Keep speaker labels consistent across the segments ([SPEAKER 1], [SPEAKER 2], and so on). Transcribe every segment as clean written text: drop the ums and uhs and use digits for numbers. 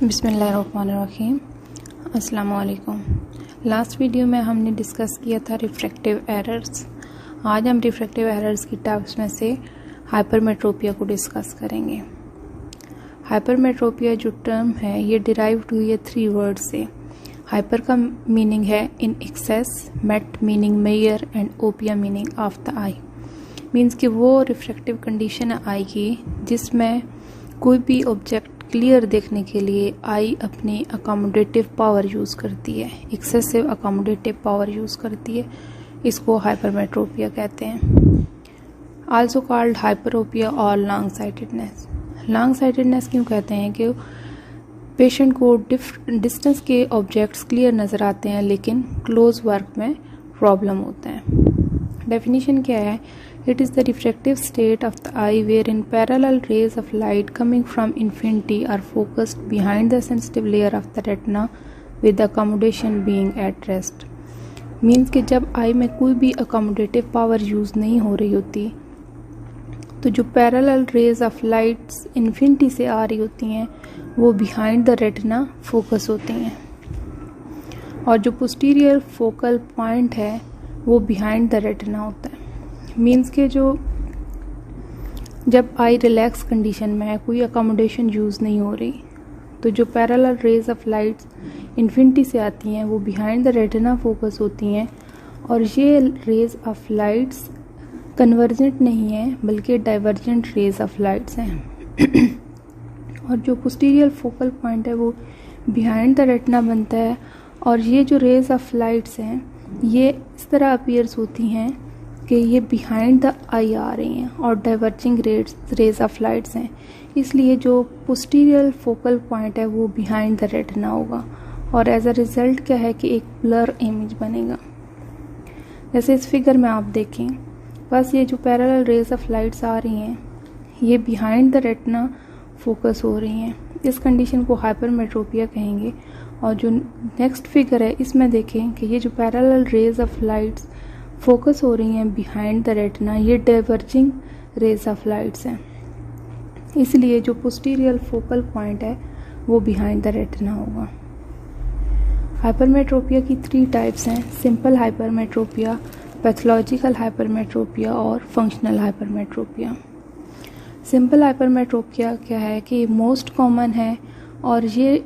[SPEAKER 1] बिस्मिल्लाहिर्रहमानिर्रहीम। अस्सलाम वालेकुम। लास्ट वीडियो में हमने डिस्कस किया था रिफ्रैक्टिव एरर्स। आज हम रिफ्रैक्टिव एरर्स की टाइप्स में से हाइपरमेट्रोपिया को डिस्कस करेंगे। हाइपरमेट्रोपिया जो टर्म है ये डिराइव्ड हुई है 3 वर्ड से। हाइपर का मीनिंग है in excess, met meaning measure and opia meaning of the eye. Means कि वो रिफ्रैक्टिव कंडीशन है आई की जिसमें कोई भी ऑब्जेक्ट क्लियर देखने के लिए आई अपनी अकोमोडेटिव पावर यूज़ करती है, एक्सेसिव अकोमोडेटिव पावर यूज़ करती है। इसको हाइपरमेट्रोपिया कहते हैं। आल्सो कॉल्ड हाइपरोपिया और लॉन्ग साइटेडनेस। लॉन्ग साइटेडनेस क्यों कहते हैं कि पेशेंट को डिस्टेंस के ऑब्जेक्ट्स क्लियर नज़र आते हैं लेकिन क्लोज वर्क में प्रॉब्लम होता है। डेफिनेशन क्या है? It is the refractive state of the eye wherein parallel rays of light coming from infinity are focused behind the sensitive layer of the retina with the accommodation being at rest. Means कि जब आई में कोई भी accommodative power use नहीं हो रही होती तो जो parallel rays of lights infinity से आ रही होती हैं वो behind the retina focus होती हैं और जो posterior focal point है वो behind the retina होता है। मीन्स के जो जब आई रिलैक्स कंडीशन में है, कोई अकोमोडेशन यूज़ नहीं हो रही, तो जो parallel rays of lights infinity से आती हैं वो बिहाइंड द रेटिना फोकस होती हैं और ये रेज ऑफ लाइट्स कन्वर्जेंट नहीं है बल्कि डाइवर्जेंट रेज ऑफ लाइट्स हैं और जो पोस्टीरियर फोकल पॉइंट है वो बिहाइंड द रेटिना बनता है और ये जो रेज ऑफ लाइट्स हैं ये इस तरह अपीयर्स होती हैं कि ये बिहाइंड द आई आ रही हैं और डाइवर्जिंग रेज ऑफ लाइट्स हैं, इसलिए जो पोस्टीरियर फोकल पॉइंट है वो बिहाइंड द रेटिना होगा और एज अ रिजल्ट क्या है कि एक ब्लर इमेज बनेगा। जैसे इस फिगर में आप देखें, बस ये जो पैरेलल रेज ऑफ लाइट्स आ रही हैं ये बिहाइंड द रेटिना फोकस हो रही हैं। इस कंडीशन को हाइपरमेट्रोपिया कहेंगे। और जो नेक्स्ट फिगर है इसमें देखें कि ये जो parallel rays of lights focus हो रही हैं बिहाइंड द रेटिना, ये डाइवर्जिंग रेज ऑफ लाइट्स हैं, इसलिए जो पोस्टीरियर फोकल पॉइंट है वो बिहाइंड द रेटिना होगा। हाइपरमेट्रोपिया की 3 टाइप्स हैं: सिंपल हाइपरमेट्रोपिया, पैथोलॉजिकल हाइपरमेट्रोपिया और फंक्शनल हाइपरमेट्रोपिया। सिंपल हाइपरमेट्रोपिया क्या है कि मोस्ट कॉमन है और ये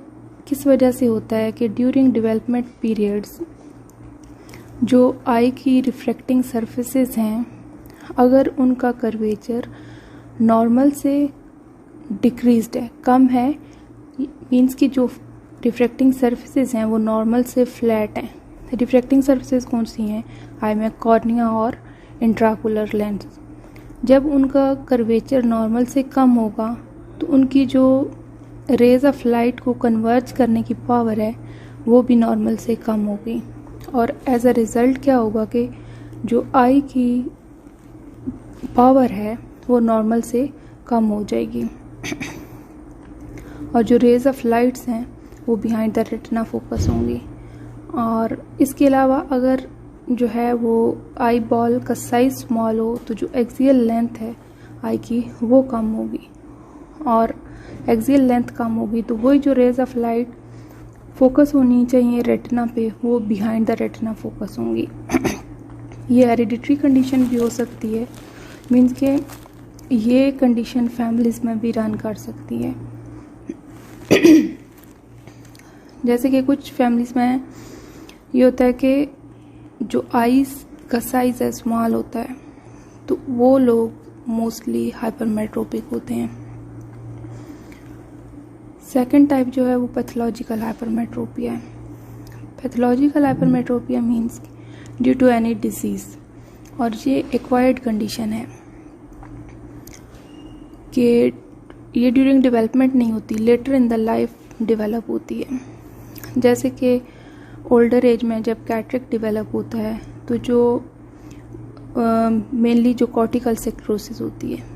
[SPEAKER 1] किस वजह से होता है कि ड्यूरिंग डेवलपमेंट पीरियड्स जो आई की रिफ्रैक्टिंग सरफेसेस हैं अगर उनका कर्वेचर नॉर्मल से डिक्रीज्ड है, कम है, मींस कि जो रिफ्रैक्टिंग सरफेसेस हैं वो नॉर्मल से फ्लैट हैं। रिफ्रैक्टिंग सरफेसेस कौन सी हैं? आई में कॉर्निया और इंट्राकुलर लेंस। जब उनका कर्वेचर नॉर्मल से कम होगा तो उनकी जो रेज ऑफ लाइट को कन्वर्ज करने की पावर है वो भी नॉर्मल से कम होगी और एज अ रिज़ल्ट क्या होगा कि जो आई की पावर है वो नॉर्मल से कम हो जाएगी और जो रेज ऑफ लाइट्स हैं वो बिहाइंड द रेटिना फोकस होंगी। और इसके अलावा अगर जो है वो आई बॉल का साइज स्मॉल हो तो जो एक्सियल लेंथ है आई की वो कम होगी और एक्सियल लेंथ कम होगी तो वही जो रेज ऑफ लाइट फोकस होनी चाहिए रेटिना पे वो बिहाइंड द रेटिना फोकस होंगी। ये हेरिडिटरी कंडीशन भी हो सकती है, मीन्स के ये कंडीशन फैमिलीज में भी रन कर सकती है। जैसे कि कुछ फैमिलीज में ये होता है कि जो आईज का साइज है स्मॉल होता है तो वो लोग मोस्टली हाइपरमेट्रोपिक होते हैं। सेकेंड टाइप जो है वो पैथोलॉजिकल हाइपरमेट्रोपिया है। Pathological hypermetropia means due to any disease और ये एक्वायर्ड कंडीशन है कि ये ड्यूरिंग डेवलपमेंट नहीं होती, later in the life develop होती है। जैसे कि ओल्डर एज में जब कैटरेक्ट डेवलप होता है तो जो मेनली जो कॉर्टिकल सेक्रोसिस होती है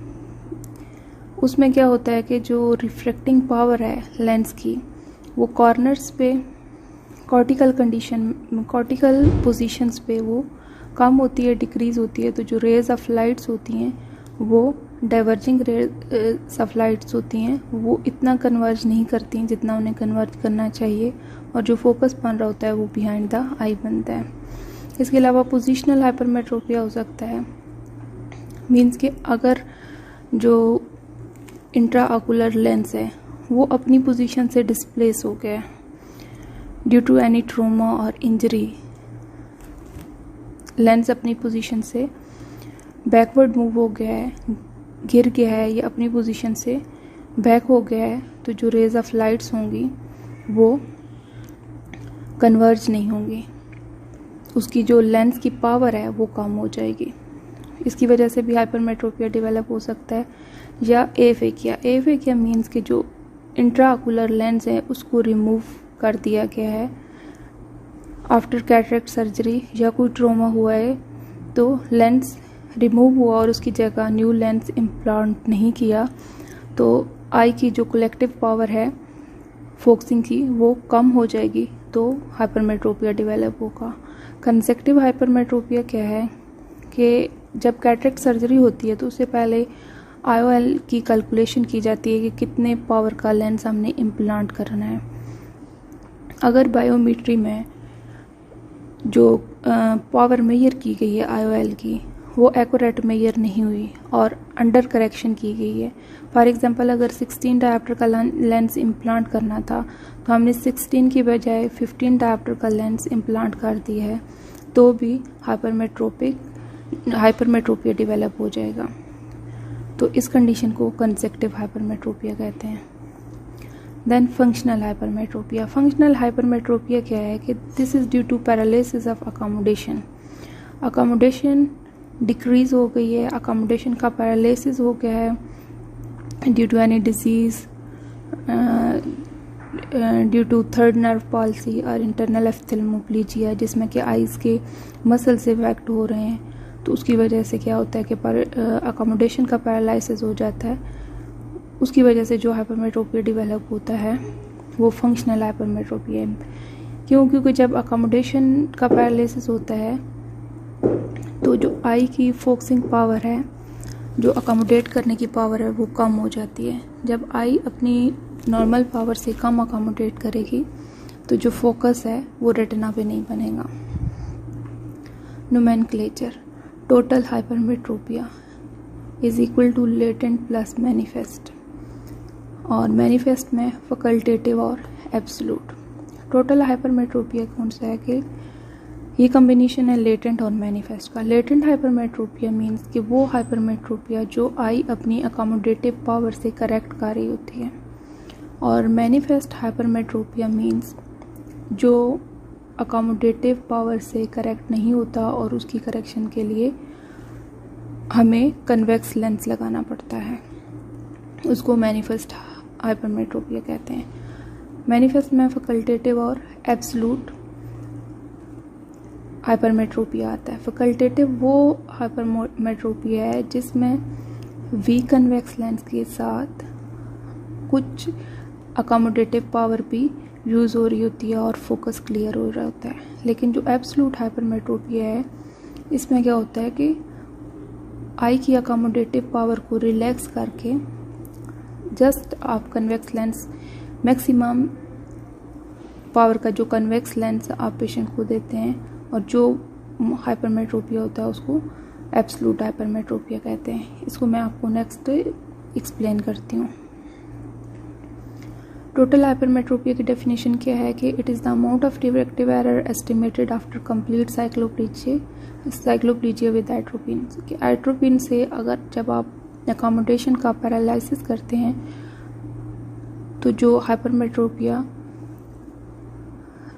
[SPEAKER 1] उसमें क्या होता है कि जो रिफ्रैक्टिंग पावर है लेंस की वो कॉर्नर्स पे कॉर्टिकल पोजीशंस पे वो कम होती है, डिक्रीज होती है, तो जो रेज ऑफ लाइट्स होती हैं वो डाइवर्जिंग रेज ऑफ लाइट्स होती हैं वो इतना कन्वर्ज नहीं करती जितना उन्हें कन्वर्ज करना चाहिए, और जो फोकस बन रहा होता है वो बिहाइंड द आई बनता है। इसके अलावा पोजिशनल हाइपरमेट्रोपिया हो सकता है, मीन्स कि अगर जो इंट्रा ऑकुलर लेंस है वो अपनी पोजीशन से डिस्प्लेस हो गया ड्यू टू एनी ट्रोमा और इंजरी, लेंस अपनी पोजीशन से बैकवर्ड मूव हो गया है, गिर गया है या अपनी पोजीशन से बैक हो गया है, तो जो रेज ऑफ लाइट्स होंगी वो कन्वर्ज नहीं होंगी, उसकी जो लेंस की पावर है वो कम हो जाएगी। इसकी वजह से भी हाइपरमेट्रोपिया डेवलप हो सकता है। या एफेकिया मीन्स कि जो इंट्राऑकुलर लेंस है उसको रिमूव कर दिया गया है आफ्टर कैटरेक्ट सर्जरी, या कोई ट्रोमा हुआ है तो लेंस रिमूव हुआ और उसकी जगह न्यू लेंस इम्प्लांट नहीं किया, तो आई की जो कलेक्टिव पावर है फोकसिंग की वो कम हो जाएगी, तो हाइपरमेट्रोपिया डेवलप होगा। कंसेक्टिव हाइपरमेट्रोपिया क्या है कि जब कैटरेक्ट सर्जरी होती है तो उससे पहले IOL की कैलकुलेशन की जाती है कि कितने पावर का लेंस हमने इम्प्लांट करना है। अगर बायोमेट्री में जो पावर मेजर की गई है IOL की वो एक्यूरेट मेजर नहीं हुई और अंडर करेक्शन की गई है, फॉर एग्जांपल अगर 16 डायोप्टर का लेंस इम्प्लांट करना था तो हमने 16 की बजाय 15 डायोप्टर का लेंस इम्प्लांट कर दिया है, तो भी हाइपरमेट्रोपिया डेवलप हो जाएगा। तो इस कंडीशन को कंसेक्टिव हाइपरमेट्रोपिया कहते हैं। Then functional hypermetropia. Functional hypermetropia क्या है कि this is due to paralysis of accommodation decrease हो गई है, अकोमोडेशन का पैरालिसिस हो गया है due to any disease, due to third nerve palsy और इंटरनल एफ्थेल्मोप्लेजिया, जिसमें कि आइज़ के मसल से इफेक्ट हो रहे हैं, तो उसकी वजह से क्या होता है कि अकोमोडेशन का पैरालिसिस हो जाता है, उसकी वजह से जो हाइपरमेट्रोपिया डेवलप होता है वो फंक्शनल हाइपरमेट्रोपिया है। क्योंकि जब अकोमोडेशन का पैरालिसिस होता है तो जो आई की फोकसिंग पावर है, जो अकोमोडेट करने की पावर है वो कम हो जाती है। जब आई अपनी नॉर्मल पावर से कम अकोमोडेट करेगी तो जो फोकस है वो रेटिना पे नहीं बनेगा। Nomenclature. Total hypermetropia is equal to latent plus manifest, और मैनिफेस्ट में फैकल्टेटिव और एब्सोल्यूट। टोटल हाइपरमेट्रोपिया कौन सा है कि ये कॉम्बिनेशन है लेटेंट और मैनिफेस्ट का। लेटेंट हाइपरमेट्रोपिया मीन्स कि वो हाइपरमेट्रोपिया जो आई अपनी अकोमोडेटिव पावर से करेक्ट कर रही होती है, और मैनिफेस्ट हाइपरमेट्रोपिया मीन्स जो अकोमोडेटिव पावर से करेक्ट नहीं होता और उसकी करेक्शन के लिए हमें कन्वेक्स लेंस लगाना पड़ता है, उसको मैनिफेस्ट हाइपरमेट्रोपिया कहते हैं। मैनिफेस्ट में फैकल्टेटिव और एब्सोल्यूट हाइपरमेट्रोपिया आता है। फैकल्टेटिव वो हाइपरमेट्रोपिया है जिसमें वी कन्वेक्स लेंस के साथ कुछ अकोमोडेटिव पावर भी यूज़ हो रही होती है और फोकस क्लियर हो रहा होता है। लेकिन जो एब्सोल्यूट हाइपरमेट्रोपिया है इसमें क्या होता है कि आई की अकोमोडेटिव पावर को रिलैक्स करके जस्ट आप कन्वेक्स लेंस मैक्सिमम पावर का जो कन्वेक्स लेंस आप पेशेंट को देते हैं, और जो हाइपरमेट्रोपिया होता है उसको एब्सोल्यूट हाइपरमेट्रोपिया कहते हैं। इसको मैं आपको नेक्स्ट एक्सप्लेन करती हूँ। टोटल हाइपरमेट्रोपिया की डेफिनेशन क्या है कि it is the amount of refractive error estimated after complete cycloplegia with atropine. Atropine से अगर जब आप अकोमोडेशन का पैरालिसिस करते हैं तो जो हाइपरमेट्रोपिया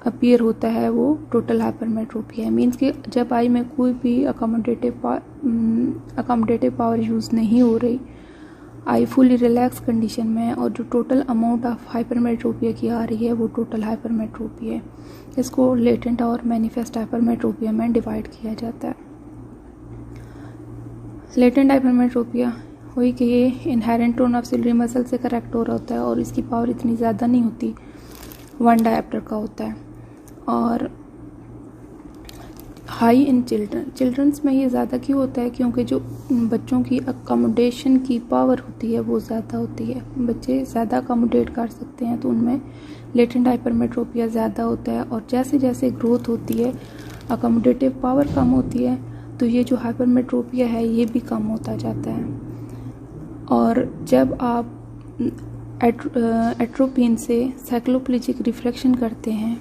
[SPEAKER 1] अपीयर होता है वो टोटल हाइपरमेट्रोपिया है। मीन्स कि जब आई में कोई भी अकोमोडेटिव पावर यूज़ नहीं हो रही, आई फुली रिलैक्स कंडीशन में है, और जो टोटल अमाउंट ऑफ हाइपरमेट्रोपिया की आ रही है वो टोटल हाइपरमेट्रोपिया है। इसको लेटेंट और मैनिफेस्ट हाइपरमेट्रोपिया में डिवाइड किया जाता है। लेटेंट हाइपरमेट्रोपिया वही कि ये inherent tone of ciliary muscle से करेक्ट हो रहा होता है और इसकी पावर इतनी ज़्यादा नहीं होती, 1 डायोप्टर का होता है। और हाई इन चिल्ड्रंस में ये ज़्यादा क्यों होता है, क्योंकि जो बच्चों की अकोमोडेशन की पावर होती है वो ज़्यादा होती है, बच्चे ज़्यादा अकोमोडेट कर सकते हैं, तो उनमें लेटेंट हाइपरमेट्रोपिया ज़्यादा होता है। और जैसे जैसे ग्रोथ होती है, अकोमोडेटिव पावर कम होती है, तो ये जो हाइपरमेट्रोपिया है ये भी कम होता जाता है। और जब आप एट्रोपिन से साइक्लोप्लेजिक रिफ्रैक्शन करते हैं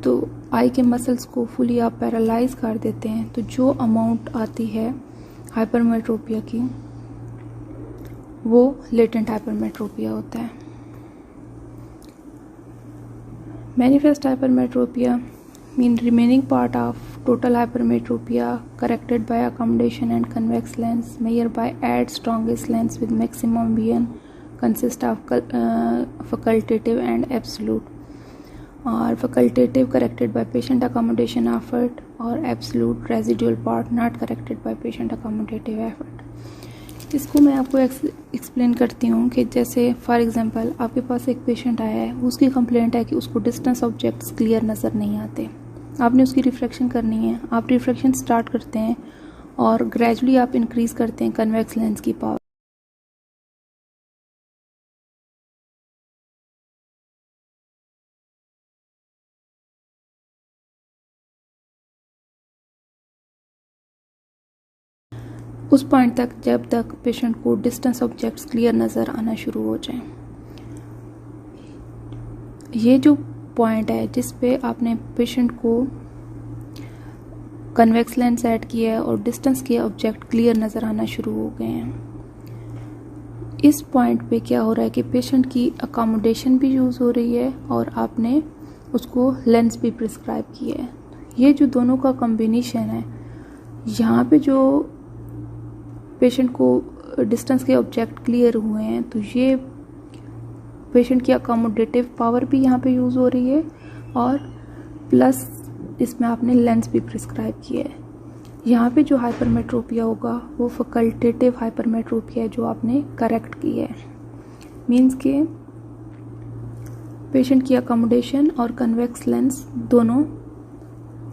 [SPEAKER 1] तो आई के मसल्स को फुली आप पैरालाइज कर देते हैं, तो जो अमाउंट आती है हाइपरमेट्रोपिया की वो लेटेंट हाइपरमेट्रोपिया होता है। Manifest hypermetropia mean remaining part of total hypermetropia corrected by accommodation and convex lens measured by at strongest lens with maximum vision consist of facultative and absolute, or facultative corrected by patient accommodation effort, or absolute residual part not corrected by patient accommodative effort। इसको मैं आपको explain करती हूँ कि जैसे for example आपके पास एक patient आया है, उसकी कंप्लेंट है कि उसको डिस्टेंस ऑब्जेक्ट्स क्लियर नज़र नहीं आते, आपने उसकी रिफ्रैक्शन करनी है। आप रिफ्रैक्शन स्टार्ट करते हैं और ग्रेजुअली आप इंक्रीज करते हैं कन्वेक्स लेंस की पावर। उस पॉइंट तक जब तक पेशेंट को डिस्टेंस ऑब्जेक्ट्स क्लियर नज़र आना शुरू हो जाए। ये जो पॉइंट है जिस पे आपने पेशेंट को कन्वेक्स लेंस ऐड किया है और डिस्टेंस के ऑब्जेक्ट क्लियर नज़र आना शुरू हो गए हैं, इस पॉइंट पे क्या हो रहा है कि पेशेंट की अकोमोडेशन भी यूज़ हो रही है और आपने उसको लेंस भी प्रिस्क्राइब किया है। ये जो दोनों का कॉम्बिनेशन है, यहाँ पे जो पेशेंट को डिस्टेंस के ऑब्जेक्ट क्लियर हुए हैं, तो ये पेशेंट की अकोमोडेटिव पावर भी यहाँ पे यूज़ हो रही है और प्लस इसमें आपने लेंस भी प्रिस्क्राइब किया है। यहाँ पे जो हाइपरमेट्रोपिया होगा वो फैकल्टेटिव हाइपरमेट्रोपिया है जो आपने करेक्ट की है। मीन्स के पेशेंट की अकोमोडेशन और कन्वेक्स लेंस दोनों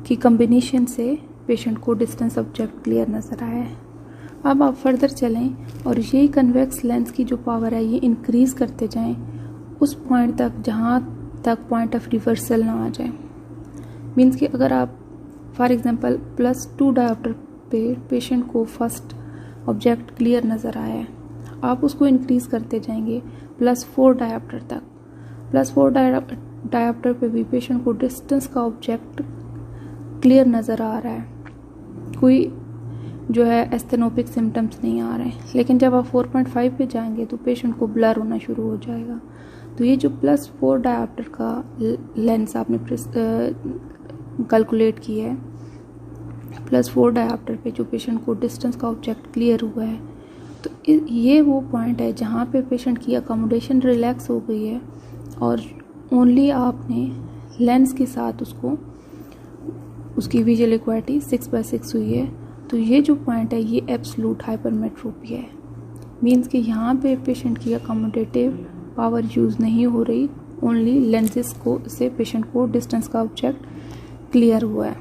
[SPEAKER 1] की कॉम्बिनेशन से पेशेंट को डिस्टेंस ऑब्जेक्ट क्लियर नज़र आया है। अब आप फर्दर चलें और यही कन्वेक्स लेंस की जो पावर है ये इंक्रीज़ करते जाएं उस पॉइंट तक जहाँ तक पॉइंट ऑफ रिवर्सल ना आ जाए। मीन्स कि अगर आप फॉर एग्जांपल +2 डायोप्टर पे पेशेंट को फर्स्ट ऑब्जेक्ट क्लियर नज़र आया है, आप उसको इंक्रीज़ करते जाएंगे +4 डायोप्टर तक। +4 डायोप्टर पे भी पेशेंट को डिस्टेंस का ऑब्जेक्ट क्लियर नज़र आ रहा है, कोई जो है एस्थेनोपिक सिम्टम्स नहीं आ रहे हैं। लेकिन जब आप 4.5 पे जाएंगे तो पेशेंट को ब्लर होना शुरू हो जाएगा। तो ये जो +4 डायोप्टर का लेंस आपने कैलकुलेट किया है, +4 डायोप्टर पे जो पेशेंट को डिस्टेंस का ऑब्जेक्ट क्लियर हुआ है, तो ये वो पॉइंट है जहाँ पे पेशेंट की अकोमोडेशन रिलैक्स हो गई है और ओनली आपने लेंस के साथ उसकी विजुअल इक्वालिटी 6/6 हुई है। तो ये जो पॉइंट है ये एब्सोल्यूट हाइपरमेट्रोपिया है। मीन्स कि यहाँ पे पेशेंट की अकोमोडेटिव पावर यूज़ नहीं हो रही, ओनली लेंसेज को से पेशेंट को डिस्टेंस का ऑब्जेक्ट क्लियर हुआ है।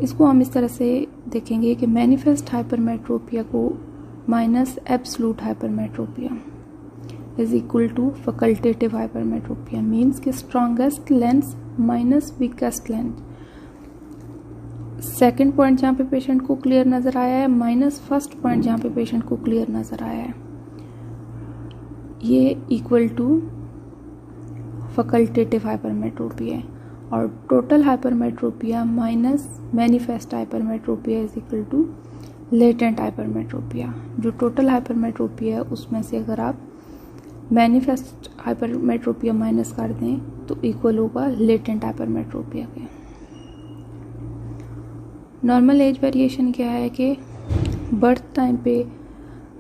[SPEAKER 1] इसको हम इस तरह से देखेंगे कि मैनिफेस्ट हाइपरमेट्रोपिया को minus absolute hypermetropia is equal to facultative hypermetropia. Means कि strongest lens minus weakest lens. Second point जहाँ पे पेशेंट को क्लियर नज़र आया है माइनस फर्स्ट पॉइंट जहाँ पे पेशेंट को क्लियर नज़र आया है, ये इक्वल टू फैकल्टेटिव हाइपरमेट्रोपिया है। और total hypermetropia minus manifest hypermetropia is equal to latent hypermetropia. जो टोटल हाइपरमेट्रोपिया है उसमें से अगर आप मैनिफेस्ट हाइपरमेट्रोपिया माइनस कर दें तो इक्वल होगा लेटेंट हाइपरमेट्रोपिया के। नॉर्मल एज वेरिएशन क्या है कि बर्थ टाइम पे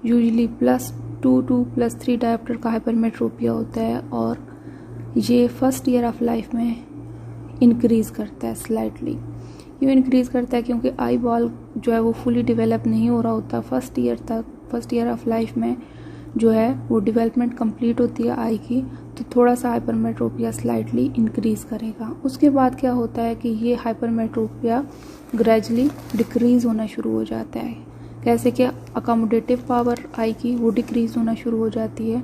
[SPEAKER 1] यूजुअली +2 to +3 डायोप्टर का हाइपरमेट्रोपिया होता है और ये फर्स्ट ईयर ऑफ लाइफ में इंक्रीज़ करता है स्लाइटली। क्यों इंक्रीज़ करता है? क्योंकि आई बॉल जो है वो फुली डेवलप नहीं हो रहा होता फर्स्ट ईयर ऑफ लाइफ में। जो है वो डेवलपमेंट कंप्लीट होती है आई की, तो थोड़ा सा हाइपरमेट्रोपिया स्लाइटली इंक्रीज करेगा। उसके बाद क्या होता है कि ये हाइपरमेट्रोपिया ग्रेजुअली डिक्रीज होना शुरू हो जाता है। कैसे कि अकोमोडेटिव पावर आई की वो डिक्रीज होना शुरू हो जाती है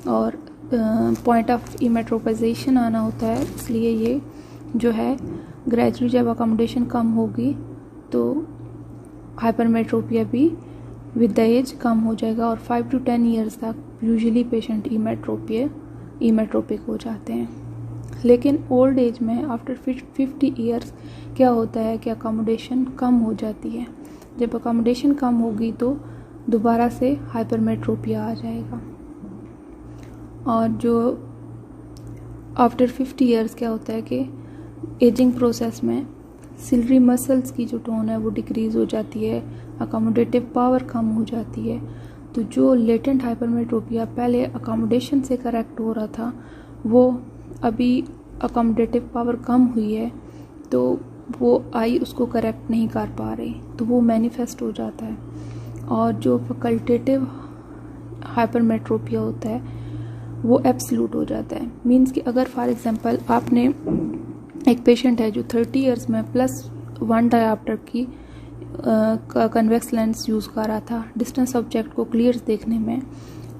[SPEAKER 1] और पॉइंट ऑफ इमेट्रोपाइजेशन आना होता है, इसलिए ये जो है ग्रेजुअली जब अकोमोडेशन कम होगी तो हाइपरमेट्रोपिया भी विद द एज कम हो जाएगा और 5 to 10 ईयर्स तक यूजुअली पेशेंट इमेट्रोपिक हो जाते हैं। लेकिन ओल्ड एज में आफ्टर 50 ईयर्स क्या होता है कि अकोमोडेशन कम हो जाती है। जब अकोमोडेशन कम होगी तो दोबारा से हाइपरमेट्रोपिया आ जाएगा। और जो आफ्टर 50 ईयर्स क्या होता है कि एजिंग प्रोसेस में सिलरी मसल्स की जो टोन है वो डिक्रीज़ हो जाती है, अकोमोडेटिव पावर कम हो जाती है। तो जो लेटेंट हाइपरमेट्रोपिया पहले अकोमोडेशन से करेक्ट हो रहा था वो अभी अकोमोडेटिव पावर कम हुई है तो वो आई उसको करेक्ट नहीं कर पा रही, तो वो मैनिफेस्ट हो जाता है। और जो फैकल्टेटिव हाइपरमेट्रोपिया होता है वो एब्सोल्यूट हो जाता है। मीन्स कि अगर फॉर एग्जांपल आपने एक पेशेंट है जो 30 ईयर्स में +1 डायऑप्टर की कन्वेक्स लेंस यूज़ कर रहा था डिस्टेंस ऑब्जेक्ट को क्लियर देखने में,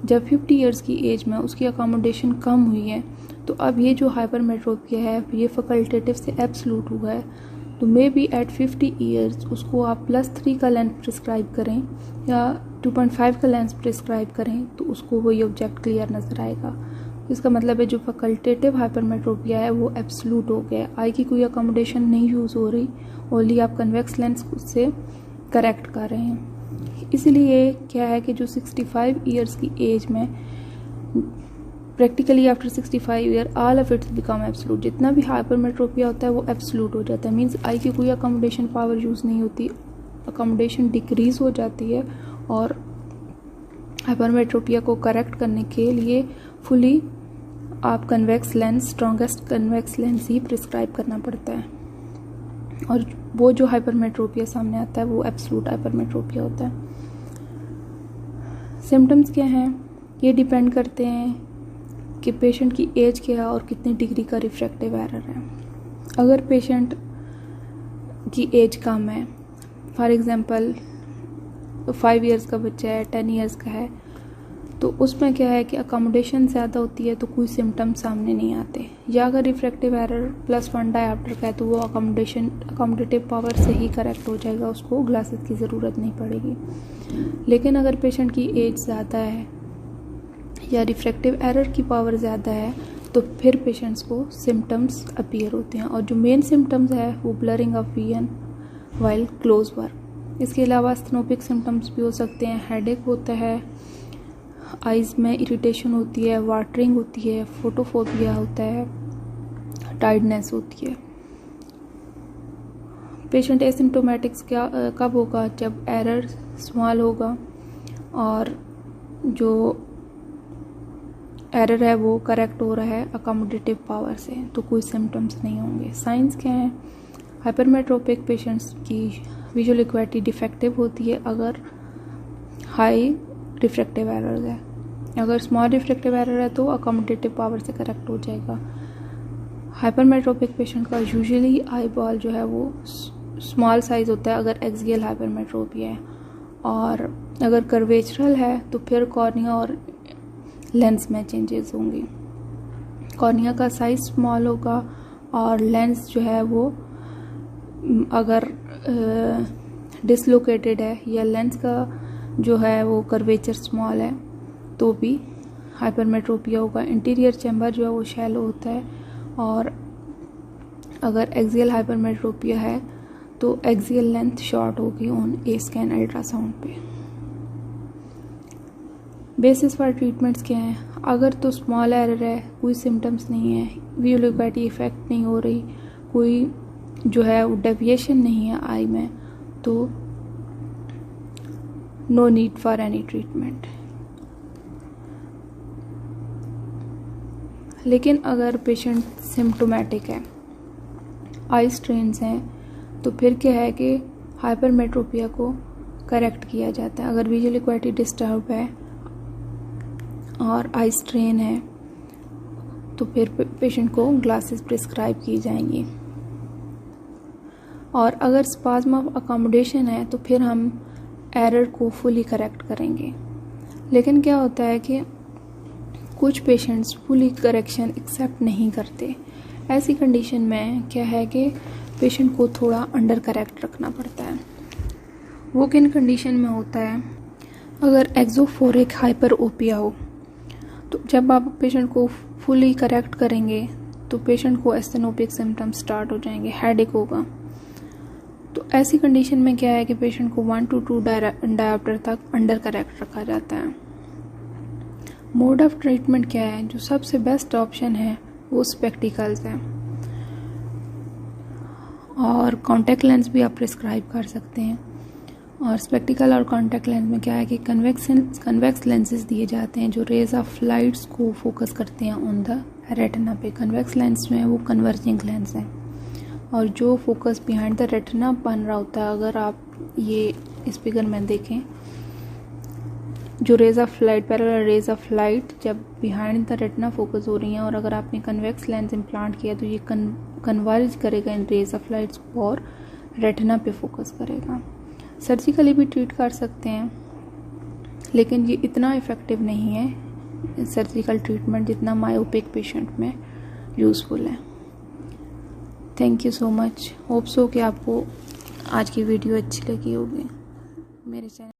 [SPEAKER 1] जब 50 ईयर्स की एज में उसकी अकोमोडेशन कम हुई है तो अब ये जो हाइपरमेट्रोपिया है ये फैकल्टेटिव से एब्सोल्यूट हुआ है। तो मे बी एट 50 ईयर्स उसको आप +3 का लेंस प्रिस्क्राइब करें या 2.5 का लेंस प्रिस्क्राइब करें तो उसको वही ऑब्जेक्ट क्लियर नज़र आएगा। इसका मतलब है जो फैकल्टेटिव हाइपरमेट्रोपिया है वो एब्सोल्यूट हो गया, आई की कोई अकोमोडेशन नहीं यूज़ हो रही, ओनली आप कन्वेक्स लेंस से करेक्ट कर रहे हैं। इसलिए क्या है कि जो 65 ईयर्स की एज में practically after 65 year all of its become absolute, जितना भी हाइपरमेट्रोपिया होता है वो एब्सोल्यूट हो जाता है। मीन्स आई की कोई अकोमोडेशन पावर यूज़ नहीं होती, अकोमोडेशन डिक्रीज हो जाती है और हाइपरमेट्रोपिया को करेक्ट करने के लिए फुली आप convex lens, strongest convex lens ही प्रिस्क्राइब करना पड़ता है। और वो जो हाइपरमेट्रोपिया सामने आता है वो एब्सोल्यूट हाइपरमेट्रोपिया होता है। सिम्टम्स क्या हैं, ये डिपेंड करते हैं कि पेशेंट की एज क्या है और कितनी डिग्री का रिफ्रैक्टिव एरर है। अगर पेशेंट की एज कम है, फॉर एग्जांपल 5 ईयर्स का बच्चा है, 10 ईयर्स का है, तो उसमें क्या है कि अकोमोडेशन ज़्यादा होती है तो कोई सिम्टम सामने नहीं आते। या अगर रिफ्रैक्टिव एरर +1 डायऑप्टर का है तो वो अकोमोडेटिव पावर से ही करेक्ट हो जाएगा, उसको ग्लासेस की ज़रूरत नहीं पड़ेगी। लेकिन अगर पेशेंट की एज ज़्यादा है या रिफ्रैक्टिव एरर की पावर ज़्यादा है तो फिर पेशेंट्स को सिम्टम्स अपीयर होते हैं। और जो मेन सिम्टम्स है वो blurring of vision while close work. इसके अलावा स्टेनोपिक सिम्टम्स भी हो सकते हैं, हेडेक होता है, आइज़ में इरिटेशन होती है, वाटरिंग होती है, फोटोफोबिया होता है, टायर्डनेस होती है। पेशेंट एसिम्टोमेटिक्स क्या कब होगा, जब एरर स्मॉल होगा और जो एरर है वो करेक्ट हो रहा है अकोमोडेटिव पावर से, तो कोई सिम्टम्स नहीं होंगे। साइंस क्या है, हाइपरमेट्रोपिक पेशेंट्स की विजुअल एक्वालिटी डिफेक्टिव होती है अगर हाई रिफ्रैक्टिव एरर है। अगर स्मॉल रिफ्रैक्टिव एरर है तो अकोमोडेटिव पावर से करेक्ट हो जाएगा। हाइपरमेट्रोपिक पेशेंट का यूजुअली आई बॉल जो है वो स्मॉल साइज होता है अगर एक्सियल हाइपरमेट्रोपिया है, और अगर कर्वेचरल है तो फिर कॉर्निया और लेंस में चेंजेस होंगी। कॉर्निया का साइज स्मॉल होगा और लेंस जो है वो अगर डिसलोकेटेड है या लेंस का जो है वो कर्वेचर स्मॉल है तो भी हाइपरमेट्रोपिया होगा। इंटीरियर चैम्बर जो है वो शैलो होता है और अगर एक्सियल हाइपरमेट्रोपिया है तो एक्सियल लेंथ शॉर्ट होगी ऑन ए स्कैन अल्ट्रासाउंड पे। बेसिस फॉर ट्रीटमेंट्स क्या है, अगर तो स्मॉल एरर है, कोई सिम्टम्स नहीं है, विजुअल एक्वालिटी इफेक्ट नहीं हो रही, कोई जो है वो डेविएशन नहीं है आई में, तो no need for any treatment. लेकिन अगर पेशेंट सिम्टोमेटिक है, आई स्ट्रेन्स हैं, तो फिर क्या है कि हाइपरमेट्रोपिया को करेक्ट किया जाता है। अगर विजुअल एक्वालिटी डिस्टर्ब है, और आई स्ट्रेन है तो फिर पेशेंट को ग्लासेस प्रिस्क्राइब की जाएंगी। और अगर स्पाज्म ऑफ अकोमोडेशन है तो फिर हम एरर को फुली करेक्ट करेंगे। लेकिन क्या होता है कि कुछ पेशेंट्स फुली करेक्शन एक्सेप्ट नहीं करते। ऐसी कंडीशन में क्या है कि पेशेंट को थोड़ा अंडर करेक्ट रखना पड़ता है। वो किन कंडीशन में होता है? अगर एक्सोफोरिक हाइपरोपिया हो तो जब आप पेशेंट को फुली करेक्ट करेंगे तो पेशेंट को एस्थेनोपिक सिम्टम्स स्टार्ट हो जाएंगे, हेडेक होगा। तो ऐसी कंडीशन में क्या है कि पेशेंट को 1 to 2 डायोप्टर तक अंडर करेक्ट रखा जाता है। मोड ऑफ ट्रीटमेंट क्या है? जो सबसे बेस्ट ऑप्शन है वो स्पेक्टिकल्स है, और कॉन्टैक्ट लेंस भी आप प्रिस्क्राइब कर सकते हैं। और स्पेक्टिकल और कॉन्टैक्ट लेंस में क्या है कि कन्वेक्स लेंसेज दिए जाते हैं जो रेज ऑफ लाइट्स को फोकस करते हैं ऑन द रेटिना पे। कन्वेक्स लेंस में वो कन्वर्जिंग लेंस है, और जो फोकस बिहाइंड द रेटिना बन रहा होता है, अगर आप ये इस फिगर में देखें, जो rays of light, parallel rays of light जब बिहाइंड द रेटिना फोकस हो रही हैं, और अगर आपने कन्वेक्स लेंस इम्प्लांट किया तो ये कन्वर्ज करेगा इन रेज ऑफ लाइट्स को और रेटिना पे फोकस करेगा। सर्जिकली भी ट्रीट कर सकते हैं, लेकिन ये इतना इफ़ेक्टिव नहीं है सर्जिकल ट्रीटमेंट जितना मायोपिक पेशेंट में यूज़फुल है। Thank you so much. Hope so कि आपको आज की वीडियो अच्छी लगी होगी। मेरे चैनल